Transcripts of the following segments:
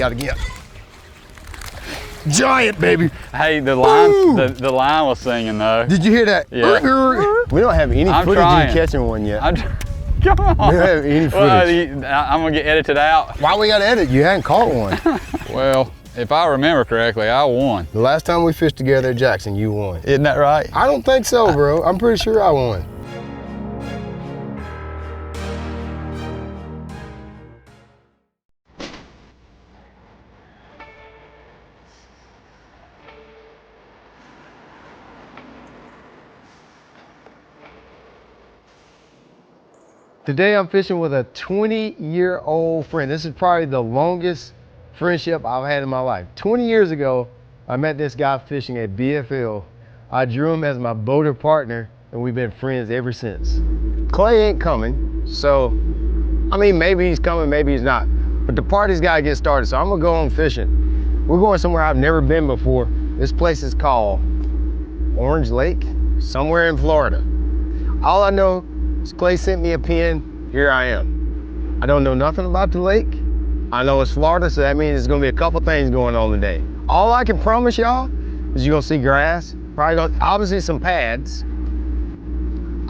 got again. Giant, baby. Hey, the line, the line was singing though. Did you hear that? Yeah. We don't have any footage of you catching one yet. Come on. We don't have any footage. Well, I'm gonna get edited out. Why we gotta edit? You hadn't caught one. Well, if I remember correctly, I won. The last time we fished together at Jackson, you won. Isn't that right? I don't think so, bro. I'm pretty sure I won. Today I'm fishing with a 20-year-old friend. This is probably the longest friendship I've had in my life. 20 years ago, I met this guy fishing at BFL. I drew him as my boater partner, and we've been friends ever since. Clay ain't coming, so, I mean, maybe he's coming, maybe he's not. But the party's gotta get started, so I'm gonna go on fishing. We're going somewhere I've never been before. This place is called Orange Lake, somewhere in Florida. All I know, Clay sent me a pin, here I am. I don't know nothing about the lake. I know it's Florida, so that means there's gonna be a couple things going on today. All I can promise y'all is you're gonna see grass, probably obviously some pads.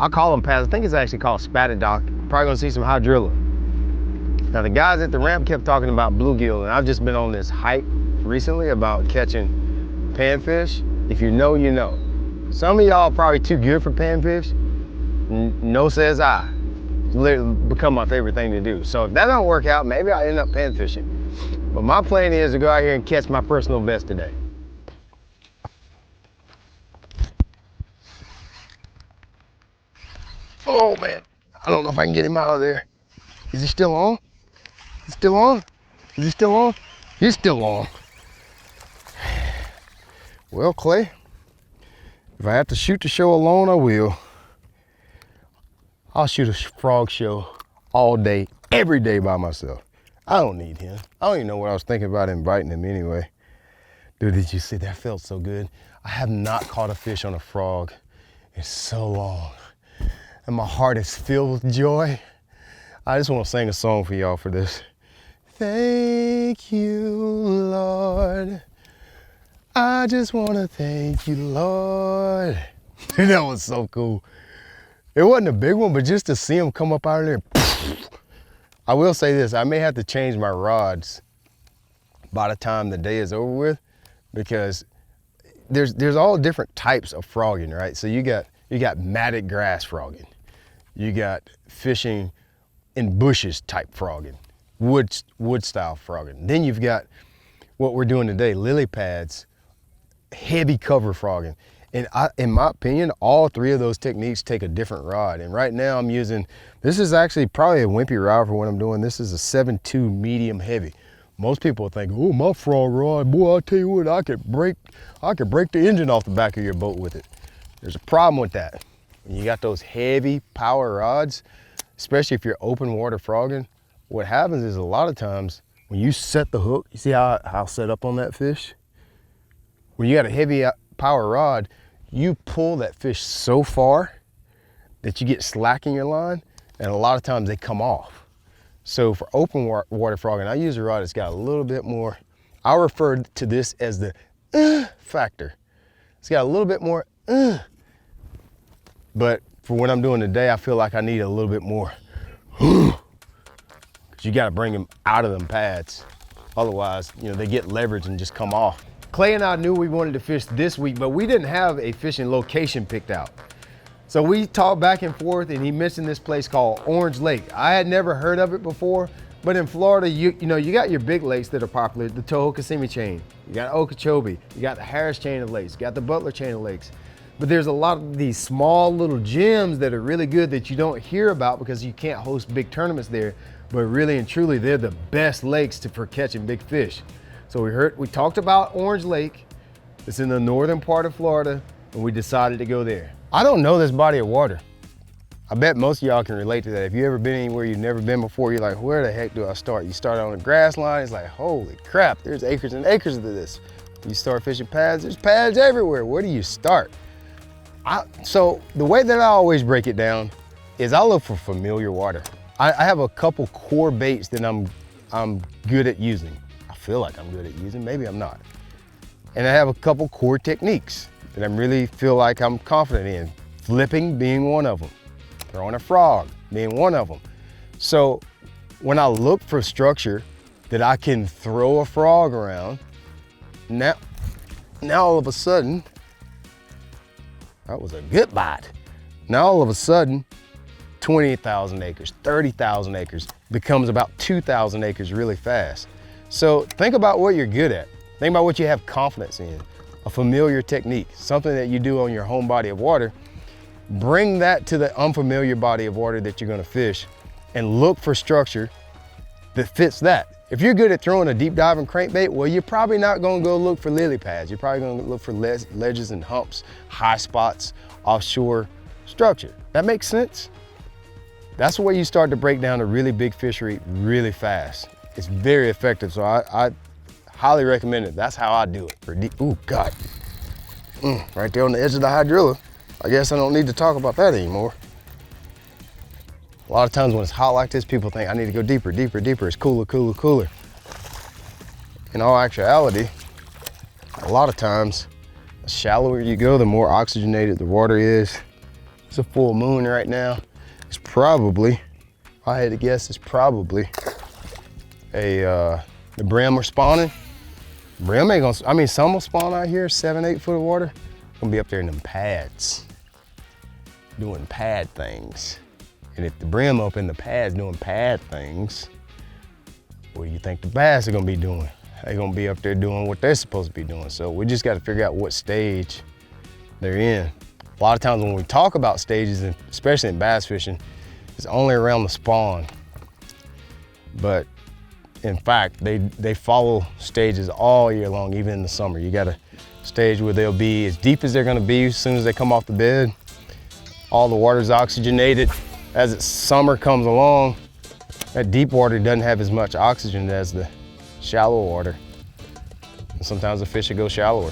I call them pads, I think it's actually called spatted dock. Probably gonna see some hydrilla. Now the guys at the ramp kept talking about bluegill, and I've just been on this hype recently about catching panfish. If you know, you know. Some of y'all are probably too good for panfish. No says I. It's literally become my favorite thing to do. So if that don't work out, maybe I'll end up pan fishing. But my plan is to go out here and catch my personal best today. Oh man, I don't know if I can get him out of there. Is he still on? He's still on? Is he still on? He's still on. Well, Clay, if I have to shoot the show alone, I will. I'll shoot a frog show all day, every day by myself. I don't need him. I don't even know what I was thinking about inviting him anyway. Dude, did you see that? Felt so good. I have not caught a fish on a frog in so long. And my heart is filled with joy. I just want to sing a song for y'all for this. Thank you, Lord. I just want to thank you, Lord. That was so cool. It wasn't a big one, but just to see him come up out of there. I will say this, I may have to change my rods by the time the day is over with, because there's all different types of frogging, right? So you got matted grass frogging. You got fishing in bushes type frogging, wood style frogging. Then you've got what we're doing today, lily pads, heavy cover frogging. And in my opinion, all three of those techniques take a different rod. And right now I'm using, this is actually probably a wimpy rod for what I'm doing. This is a 7.2 medium heavy. Most people think, oh, my frog rod, boy, I tell you what, I could break the engine off the back of your boat with it. There's a problem with that. When you got those heavy power rods, especially if you're open water frogging, what happens is a lot of times when you set the hook, you see how I'll set up on that fish? When you got a heavy power rod, you pull that fish so far that you get slack in your line, and a lot of times they come off. So for open water frogging, I use a rod that's got a little bit more, I refer to this as the factor. It's got a little bit more, but for what I'm doing today, I feel like I need a little bit more, because you got to bring them out of them pads. Otherwise, you know, they get leverage and just come off. Clay and I knew we wanted to fish this week, but we didn't have a fishing location picked out. So we talked back and forth, and he mentioned this place called Orange Lake. I had never heard of it before, but in Florida, you know, you got your big lakes that are popular, the Toho-Kissimmee chain, you got Okeechobee, you got the Harris chain of lakes, you got the Butler chain of lakes. But there's a lot of these small little gems that are really good that you don't hear about because you can't host big tournaments there, but really and truly, they're the best lakes for catching big fish. So we talked about Orange Lake. It's in the northern part of Florida, and we decided to go there. I don't know this body of water. I bet most of y'all can relate to that. If you've ever been anywhere you've never been before, you're like, where the heck do I start? You start on a grass line, it's like, holy crap, there's acres and acres of this. You start fishing pads, there's pads everywhere. Where do you start? So the way that I always break it down is I look for familiar water. I have a couple core baits that I'm good at using. feel like I'm good at using, maybe I'm not. And I have a couple core techniques that I really feel like I'm confident in. Flipping being one of them. Throwing a frog being one of them. So when I look for structure that I can throw a frog around, now all of a sudden, that was a good bite. Now all of a sudden, 20,000 acres, 30,000 acres becomes about 2,000 acres really fast. So think about what you're good at. Think about what you have confidence in. A familiar technique, something that you do on your home body of water. Bring that to the unfamiliar body of water that you're gonna fish and look for structure that fits that. If you're good at throwing a deep diving crankbait, well, you're probably not gonna go look for lily pads. You're probably gonna look for ledges and humps, high spots, offshore structure. That makes sense? That's the way you start to break down a really big fishery really fast. It's very effective, so I highly recommend it. That's how I do it. For deep, ooh, God. Right there on the edge of the hydrilla. I guess I don't need to talk about that anymore. A lot of times when it's hot like this, people think I need to go deeper, deeper, deeper. It's cooler, cooler, cooler. In all actuality, a lot of times, the shallower you go, the more oxygenated the water is. It's a full moon right now. It's probably, if I had to guess, it's probably the brim are spawning. Brim ain't gonna, I mean, some will spawn out here, 7, 8 foot of water. Gonna be up there in them pads, doing pad things. And if the brim up in the pads doing pad things, what do you think the bass are gonna be doing? They're gonna be up there doing what they're supposed to be doing. So we just gotta figure out what stage they're in. A lot of times when we talk about stages, and especially in bass fishing, it's only around the spawn. But in fact, they follow stages all year long, even in the summer. You got a stage where they'll be as deep as they're gonna be as soon as they come off the bed. All the water's oxygenated. As summer comes along, that deep water doesn't have as much oxygen as the shallow water. And sometimes the fish will go shallower.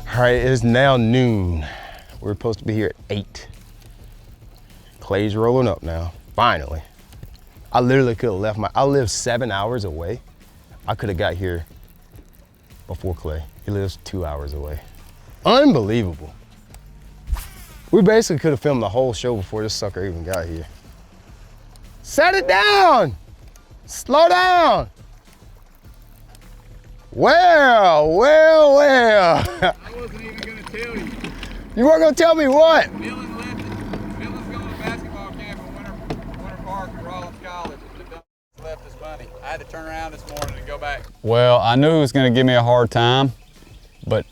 All right, it is now noon. We're supposed to be here at 8. Clay's rolling up now, finally. I literally could have left I live 7 hours away. I could have got here before Clay. He lives 2 hours away. Unbelievable. We basically could have filmed the whole show before this sucker even got here. Set it down! Slow down! Well. I wasn't even gonna tell you. You weren't gonna tell me what? Dylan's going to basketball camp in Winter Park at Rollins College. Left his money. I had to turn around this morning and go back. Well, I knew he was gonna give me a hard time, but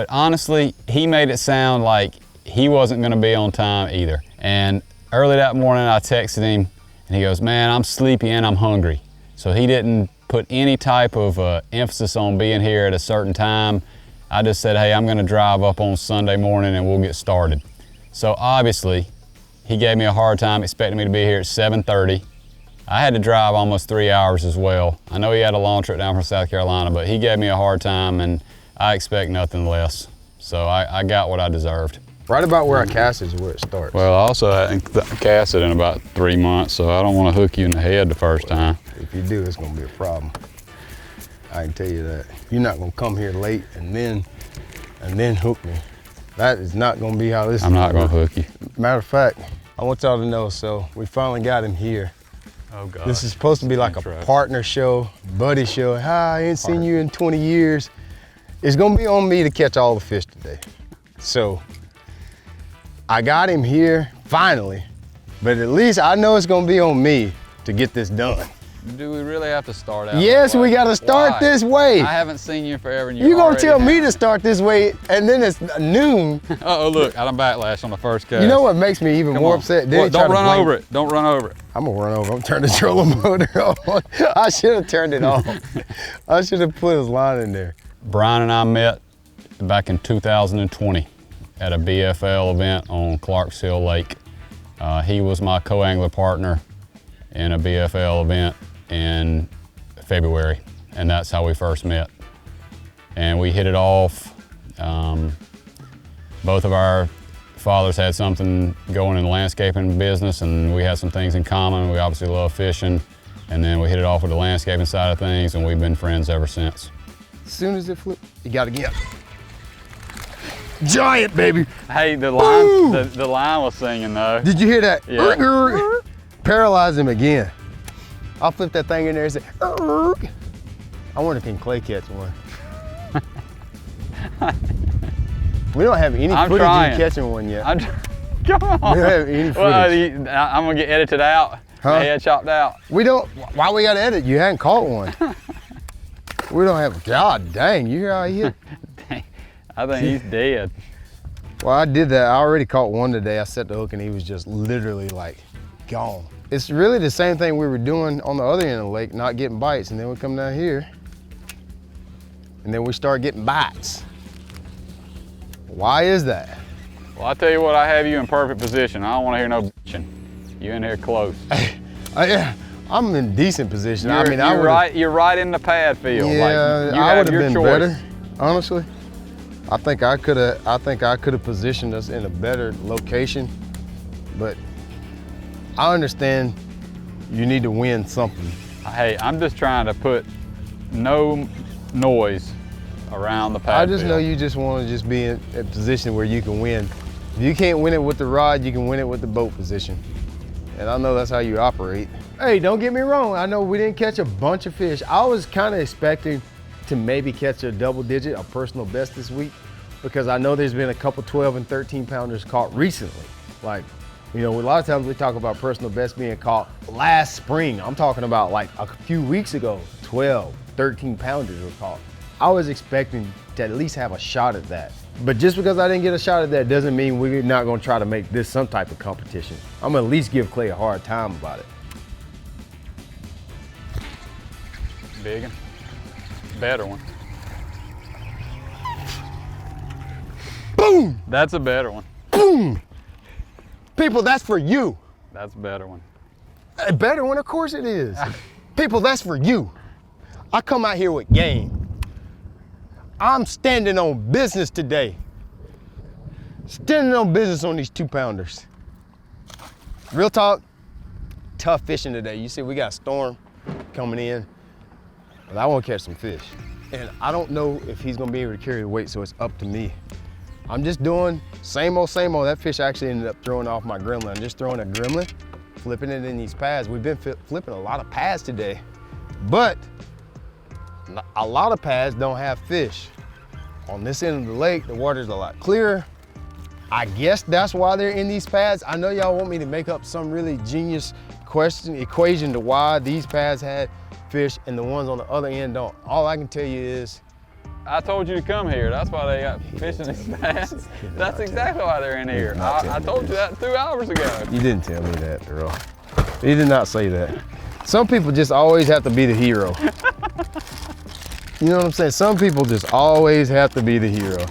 honestly, he made it sound like he wasn't gonna be on time either. And early that morning, I texted him and he goes, "Man, I'm sleepy and I'm hungry." So he didn't put any type of emphasis on being here at a certain time. I just said, "Hey, I'm gonna drive up on Sunday morning and we'll get started." So obviously, he gave me a hard time expecting me to be here at 7:30. I had to drive almost 3 hours as well. I know he had a long trip down from South Carolina, but he gave me a hard time and I expect nothing less. So I got what I deserved. Right about where I cast is where it starts. Well, I also hadn't cast it in about 3 months, so I don't want to hook you in the head the first time. If you do, it's gonna be a problem. I can tell you that. You're not gonna come here late and then hook me. That is not gonna be how this is. I'm not gonna hook you. Matter of fact, I want y'all to know, so we finally got him here. Oh God. This is supposed to be like a partner show, buddy show. Hi, I ain't seen you in 20 years. It's gonna be on me to catch all the fish today. So, I got him here, finally, but at least I know it's gonna be on me to get this done. Do we really have to start out? Yes, we gotta start this way. I haven't seen you in forever and you're gonna tell me to start this way and then it's noon. Uh-oh, look, I done backlash on the first cast. You know what makes me even more upset? Don't run over it, don't run over it. I'm gonna run over, I'm turning the trolling motor on. I should have turned it off. I should have put his line in there. Brian and I met back in 2020 at a BFL event on Clarks Hill Lake. He was my co-angler partner. in a BFL event in February, and that's how we first met. And we hit it off. Both of our fathers had something going in the landscaping business, and we had some things in common. We obviously love fishing, and then we hit it off with the landscaping side of things, and we've been friends ever since. As soon as it flipped, you gotta get. Giant, baby. Hey, the line was singing though. Did you hear that? Yeah. Paralyze him again. I'll flip that thing in there and say, I wonder can Clay catch one? We don't have any footage of you catching one yet. Come on. We don't have any footage. Well, I'm gonna get edited out. Huh? My head chopped out. We don't, why we gotta edit? You hadn't caught one. We don't have, God dang, you hear how he hit? Dang, I think he's dead. Well, I did that. I already caught one today. I set the hook and he was just literally like gone. It's really the same thing we were doing on the other end of the lake, not getting bites. And then we come down here and then we start getting bites. Why is that? Well, I tell you what, I have you in perfect position. I don't want to hear no bitching. You in here close. Yeah, I'm in decent position. You're right in the pad field. Yeah, like, you I would have your been choice. better, honestly. I think I could have positioned us in a better location, but I understand you need to win something. Hey, I'm just trying to put no noise around the pad I just field. know you just want to just be in a position where you can win. If you can't win it with the rod, you can win it with the boat position. And I know that's how you operate. Hey, don't get me wrong. I know we didn't catch a bunch of fish. I was kind of expecting to maybe catch a double digit, a personal best this week, because I know there's been a couple 12 and 13 pounders caught recently. Like, you know, a lot of times we talk about personal best being caught last spring. I'm talking about like a few weeks ago, 12, 13 pounders were caught. I was expecting to at least have a shot at that. But just because I didn't get a shot at that doesn't mean we're not gonna try to make this some type of competition. I'm gonna at least give Clay a hard time about it. Big one. Better one. Boom! That's a better one. Boom! People, that's for you. That's a better one. A better one, of course it is. People, that's for you. I come out here with game. I'm standing on business today. Standing on business on these 2 pounders. Real talk, tough fishing today. You see, we got a storm coming in, and I want to catch some fish. And I don't know if he's gonna be able to carry the weight, so it's up to me. I'm just doing same old, same old. That fish actually ended up throwing off my gremlin. I'm just throwing a gremlin, flipping it in these pads. We've been flipping a lot of pads today, but a lot of pads don't have fish. On this end of the lake, the water's a lot clearer. I guess that's why they're in these pads. I know y'all want me to make up some really genius equation to why these pads had fish and the ones on the other end don't. All I can tell you is, I told you to come here. That's why they got fish in these pads. That's exactly why they're in here. I told you that 2 hours ago. you didn't tell me that, Earl. You did not say that. Some people just always have to be the hero. You know what I'm saying? Some people just always have to be the hero.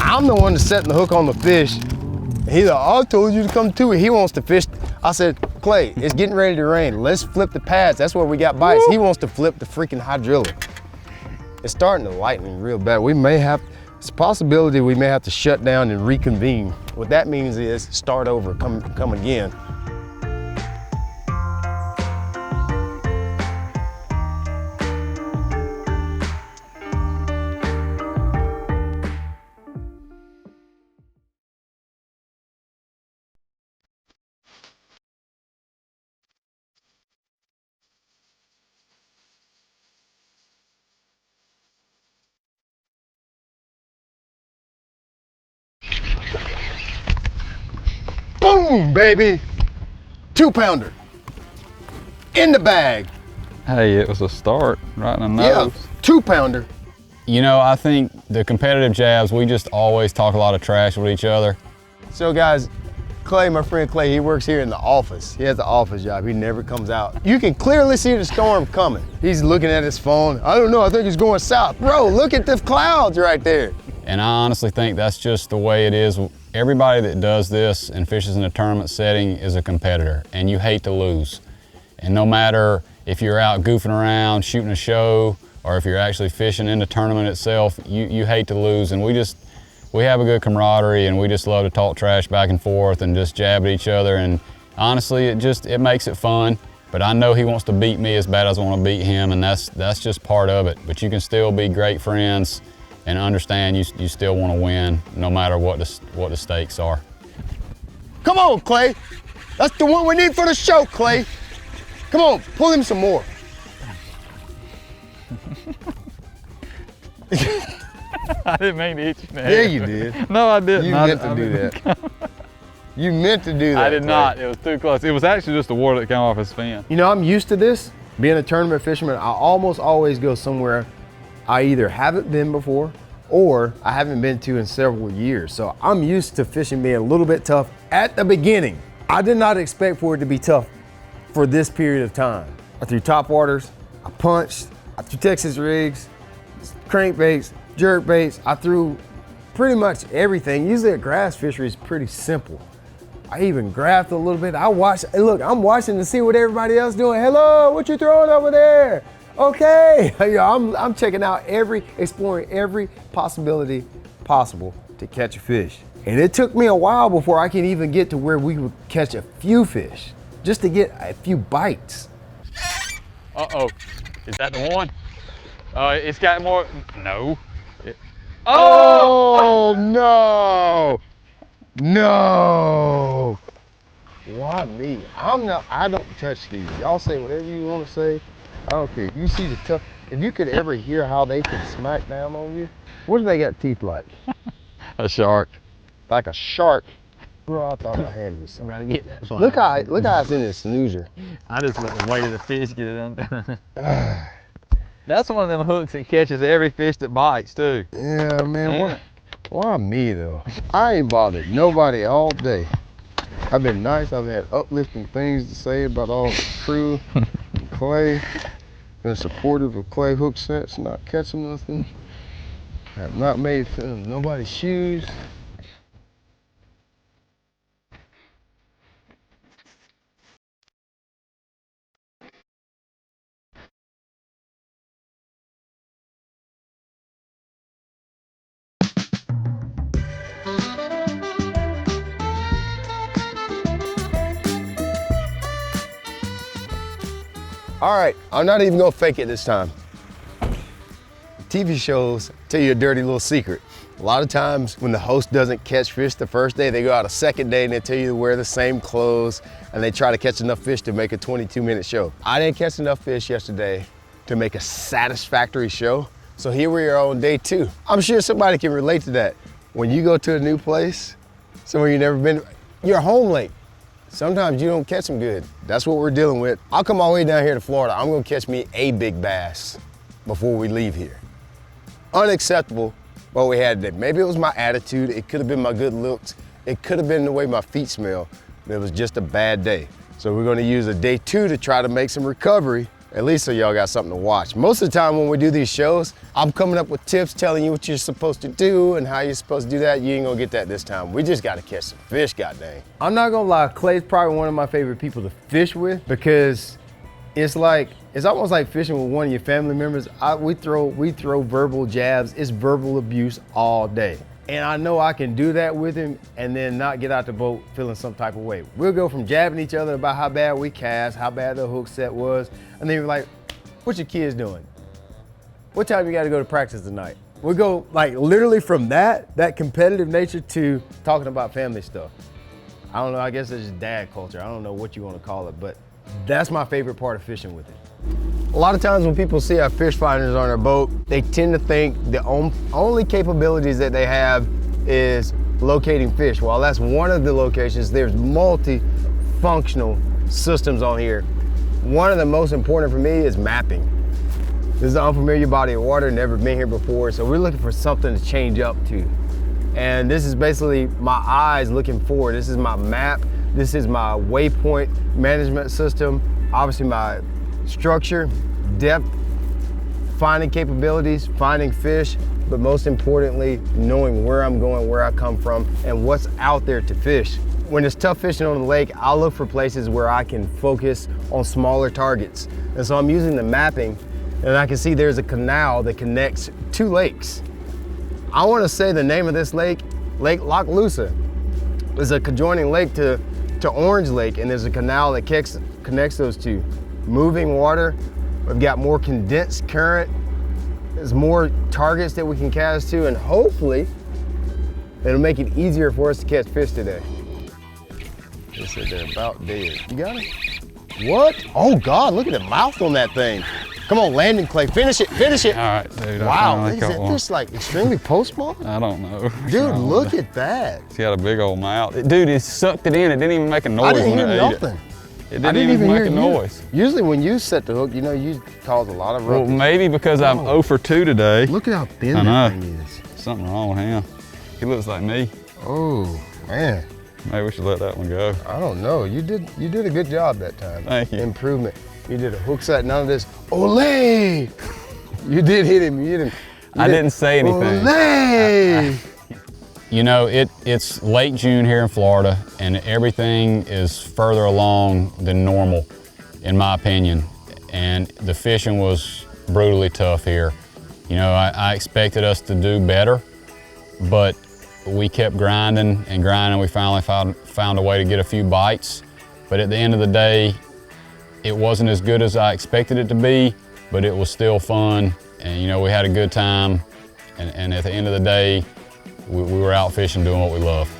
I'm the one that's setting the hook on the fish. And he's like, I told you to come to it. He wants to fish. I said, Clay, it's getting ready to rain. Let's flip the pads. That's where we got bites. Woo! He wants to flip the freaking hydrilla. It's starting to lighten real bad. It's a possibility we may have to shut down and reconvene. What that means is start over, come again. Boom, baby. 2 pounder. In the bag. Hey, it was a start right in the nose. Yeah, 2 pounder. You know, I think the competitive jabs, we just always talk a lot of trash with each other. So guys, Clay, my friend Clay, he works here in the office. He has an office job. He never comes out. You can clearly see the storm coming. He's looking at his phone. I don't know, I think it's going south. Bro, look at the clouds right there. And I honestly think that's just the way it is everybody that does this and fishes in a tournament setting is a competitor, and you hate to lose. And no matter if you're out goofing around, shooting a show, or if you're actually fishing in the tournament itself, you hate to lose. And we have a good camaraderie, and we just love to talk trash back and forth and just jab at each other. And honestly, it makes it fun. But I know he wants to beat me as bad as I want to beat him, and that's just part of it. But you can still be great friends and understand you still want to win no matter what the stakes are. Come on, Clay. That's the one we need for the show, Clay. Come on, pull him some more. I didn't mean to hit you in the Yeah, head. you did. No, I didn't. You meant to do that. You meant to do that. I did Clay. not. It was too close. It was actually just the water that came off his fin. You know, I'm used to this. Being a tournament fisherman, I almost always go somewhere I either haven't been before or I haven't been to in several years. So I'm used to fishing being a little bit tough at the beginning. I did not expect for it to be tough for this period of time. I threw top waters, I punched, I threw Texas rigs, crankbaits, jerkbaits. I threw pretty much everything. Usually a grass fishery is pretty simple. I even graphed a little bit. I'm watching to see what everybody else doing. Hello, what you throwing over there? Okay, I'm checking out exploring every possibility possible to catch a fish. And it took me a while before I could even get to where we would catch a few fish, just to get a few bites. Uh-oh. Is that the one? It's got more. No. Oh no! No! Why me? I don't touch these. Y'all say whatever you want to say. I don't care. You see the tough. If you could ever hear how they can smack down on you, what do they got teeth like? A shark. Like a shark. Bro, I thought I had me something. Trying to get that. Look how it's in the snoozer. I just let the weight of the fish get it under. That's one of them hooks that catches every fish that bites too. Yeah, man. Why me though? I ain't bothered nobody all day. I've been nice. I've had uplifting things to say about all the crew. Clay. Been supportive of Clay hook sets, not catching nothing. I have not made nobody's shoes. All right, I'm not even gonna fake it this time. TV shows tell you a dirty little secret. A lot of times when the host doesn't catch fish the first day, they go out a second day and they tell you to wear the same clothes and they try to catch enough fish to make a 22-minute show. I didn't catch enough fish yesterday to make a satisfactory show, so here we are on day 2. I'm sure somebody can relate to that. When you go to a new place, somewhere you've never been, you're home late. Sometimes you don't catch them good. That's what we're dealing with. I'll come all the way down here to Florida. I'm gonna catch me a big bass before we leave here. Unacceptable what we had today. Maybe it was my attitude. It could have been my good looks. It could have been the way my feet smell. But it was just a bad day. So we're gonna use a day 2 to try to make some recovery, at least so y'all got something to watch. Most of the time when we do these shows, I'm coming up with tips telling you what you're supposed to do and how you're supposed to do that. You ain't gonna get that this time. We just gotta catch some fish, goddamn. I'm not gonna lie, Clay's probably one of my favorite people to fish with because it's almost like fishing with one of your family members. We throw verbal jabs. It's verbal abuse all day. And I know I can do that with him and then not get out the boat feeling some type of way. We'll go from jabbing each other about how bad we cast, how bad the hook set was, and then you're like, what your kids doing? What time you gotta go to practice tonight? We go like literally from that competitive nature to talking about family stuff. I don't know, I guess it's just dad culture. I don't know what you wanna call it, but that's my favorite part of fishing with it. A lot of times when people see our fish finders on our boat, they tend to think the only capabilities that they have is locating fish. While that's one of the locations, there's multi-functional systems on here. One of the most important for me is mapping. This is an unfamiliar body of water, never been here before, so we're looking for something to change up to. And this is basically my eyes looking forward. This is my map. This is my waypoint management system. Obviously my structure, depth, finding capabilities, finding fish, but most importantly, knowing where I'm going, where I come from, and what's out there to fish. When it's tough fishing on the lake, I'll look for places where I can focus on smaller targets. And so I'm using the mapping, and I can see there's a canal that connects two lakes. I want to say the name of this lake, Lake Lockalusa. It's a conjoining lake to Orange Lake, and there's a canal that connects those two. Moving water, we've got more condensed current, there's more targets that we can cast to, and hopefully it'll make it easier for us to catch fish today. They said they're about dead. You got it? What? Oh God, look at the mouth on that thing. Come on, landing clay, finish it, finish it. All right, dude. Wow, is that this like extremely post-small? I don't know. Dude, look at that. He had a big old mouth. Dude, it sucked it in. It didn't even make a noise. I didn't hear when it nothing. ate it. It didn't even make a noise. Usually when you set the hook, you know, you cause a lot of ruckus. Well, maybe because I'm 0 for 2 today. Look at how thin I that know. thing is. Something wrong with him. He looks like me. Oh, man. Maybe we should let that one go. I don't know. You did a good job that time. Thank you. Improvement. You did a hook set, none of this, ole! You did hit him, you hit him. I didn't say anything. Ole! You know, it's late June here in Florida, and everything is further along than normal, in my opinion. And the fishing was brutally tough here. You know, I expected us to do better, but we kept grinding and grinding. We finally found a way to get a few bites. But at the end of the day, it wasn't as good as I expected it to be, but it was still fun. And you know, we had a good time. And at the end of the day, we were out fishing doing what we love.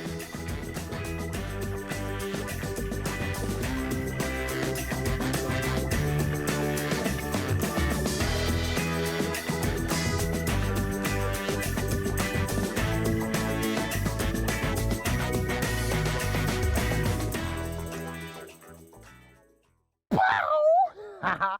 Wow!